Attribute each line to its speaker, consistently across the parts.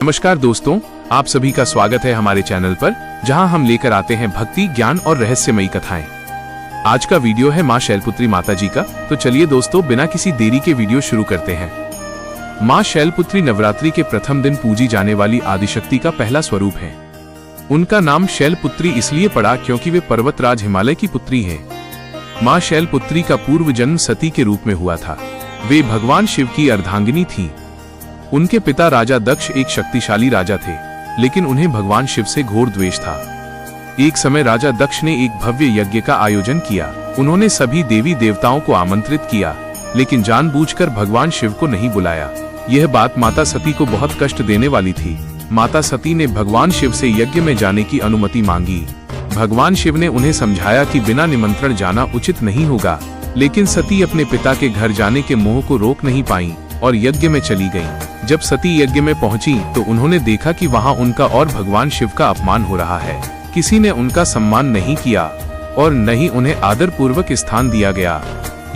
Speaker 1: नमस्कार दोस्तों, आप सभी का स्वागत है हमारे चैनल पर, जहां हम लेकर आते हैं भक्ति, ज्ञान और रहस्यमयी कथाएं। आज का वीडियो है मां शैलपुत्री माता जी का। तो चलिए दोस्तों, बिना किसी देरी के वीडियो शुरू करते हैं। मां शैलपुत्री नवरात्रि के प्रथम दिन पूजी जाने वाली आदिशक्ति का पहला स्वरूप है। उनका नाम शैलपुत्री इसलिए पड़ा क्योंकि वे पर्वतराज हिमालय की पुत्री है। मां शैलपुत्री का पूर्व जन्म सती के रूप में हुआ था। वे भगवान शिव की अर्धांगिनी थी। उनके पिता राजा दक्ष एक शक्तिशाली राजा थे, लेकिन उन्हें भगवान शिव से घोर द्वेष था। एक समय राजा दक्ष ने एक भव्य यज्ञ का आयोजन किया। उन्होंने सभी देवी देवताओं को आमंत्रित किया, लेकिन जानबूझकर भगवान शिव को नहीं बुलाया। यह बात माता सती को बहुत कष्ट देने वाली थी। माता सती ने भगवान शिव से यज्ञ में जाने की अनुमति मांगी। भगवान शिव ने उन्हें समझाया कि बिना निमंत्रण जाना उचित नहीं होगा, लेकिन सती अपने पिता के घर जाने के मोह को रोक नहीं पाई और यज्ञ में चली गईं। जब सती यज्ञ में पहुंची तो उन्होंने देखा कि वहां उनका और भगवान शिव का अपमान हो रहा है। किसी ने उनका सम्मान नहीं किया और न ही उन्हें आदर पूर्वक स्थान दिया गया।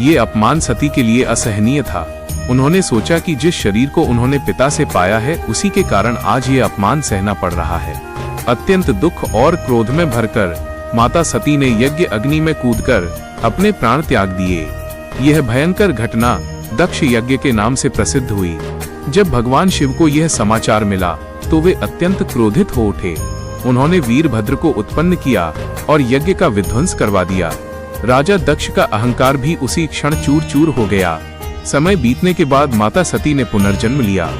Speaker 1: ये अपमान सती के लिए असहनीय था। उन्होंने सोचा कि जिस शरीर को उन्होंने पिता से पाया है, उसी के कारण आज ये अपमान सहना पड़ रहा है। अत्यंत दुख और क्रोध में भरकर माता सती ने यज्ञ अग्नि में कूदकर अपने प्राण त्याग दिए। यह भयंकर घटना दक्ष यज्ञ के नाम से प्रसिद्ध हुई। जब भगवान शिव को यह समाचार मिला तो वे अत्यंत क्रोधित हो उठे। उन्होंने वीरभद्र को उत्पन्न किया और यज्ञ का विध्वंस करवा दिया। राजा दक्ष का अहंकार भी उसी क्षण चूर चूर हो गया। समय बीतने के बाद माता सती ने पुनर्जन्म लिया।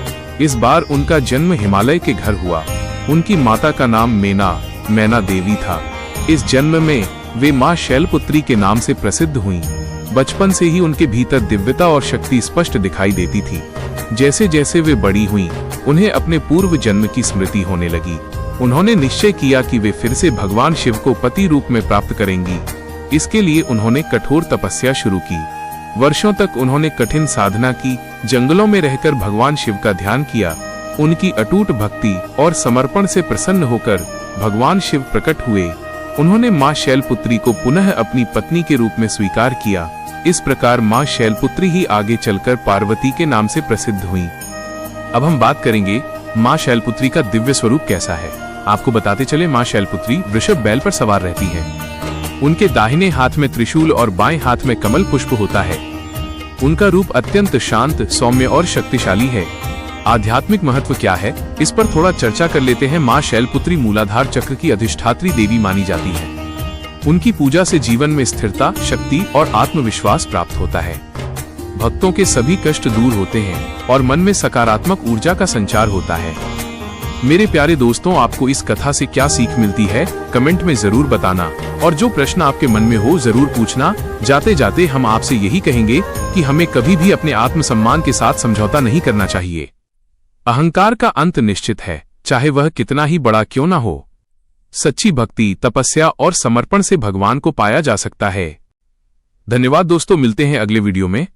Speaker 1: इस बार उनका जन्म हिमालय के घर हुआ। उनकी माता का नाम मैना देवी था। इस जन्म में वे मां शैलपुत्री के नाम से प्रसिद्ध हुईं। बचपन से ही उनके भीतर दिव्यता और शक्ति स्पष्ट दिखाई देती थी। जैसे जैसे वे बड़ी हुईं, उन्हें अपने पूर्व जन्म की स्मृति होने लगी। उन्होंने निश्चय किया कि वे फिर से भगवान शिव को पति रूप में प्राप्त करेंगी। इसके लिए उन्होंने कठोर तपस्या शुरू की। वर्षों तक उन्होंने कठिन साधना की, जंगलों में रहकर भगवान शिव का ध्यान किया। उनकी अटूट भक्ति और समर्पण से प्रसन्न होकर भगवान शिव प्रकट हुए। उन्होंने मां शैलपुत्री को पुनः अपनी पत्नी के रूप में स्वीकार किया। इस प्रकार मां शैलपुत्री ही आगे चलकर पार्वती के नाम से प्रसिद्ध हुईं। अब हम बात करेंगे मां शैलपुत्री का दिव्य स्वरूप कैसा है। आपको बताते चले, मां शैलपुत्री वृषभ बैल पर सवार रहती है। उनके दाहिने हाथ में त्रिशूल और बाएं हाथ में कमल पुष्प होता है। उनका रूप अत्यंत शांत, सौम्य और शक्तिशाली है। आध्यात्मिक महत्व क्या है, इस पर थोड़ा चर्चा कर लेते हैं। मां शैलपुत्री मूलाधार चक्र की अधिष्ठात्री देवी मानी जाती है। उनकी पूजा से जीवन में स्थिरता, शक्ति और आत्मविश्वास प्राप्त होता है। भक्तों के सभी कष्ट दूर होते हैं और मन में सकारात्मक ऊर्जा का संचार होता है। मेरे प्यारे दोस्तों, आपको इस कथा से क्या सीख मिलती है, कमेंट में जरूर बताना। और जो प्रश्न आपके मन में हो, जरूर पूछना। जाते जाते हम आपसे यही कहेंगे कि हमें कभी भी अपने आत्मसम्मान के साथ समझौता नहीं करना चाहिए। अहंकार का अंत निश्चित है, चाहे वह कितना ही बड़ा क्यों ना हो। सच्ची भक्ति, तपस्या और समर्पण से भगवान को पाया जा सकता है। धन्यवाद दोस्तों, मिलते हैं अगले वीडियो में।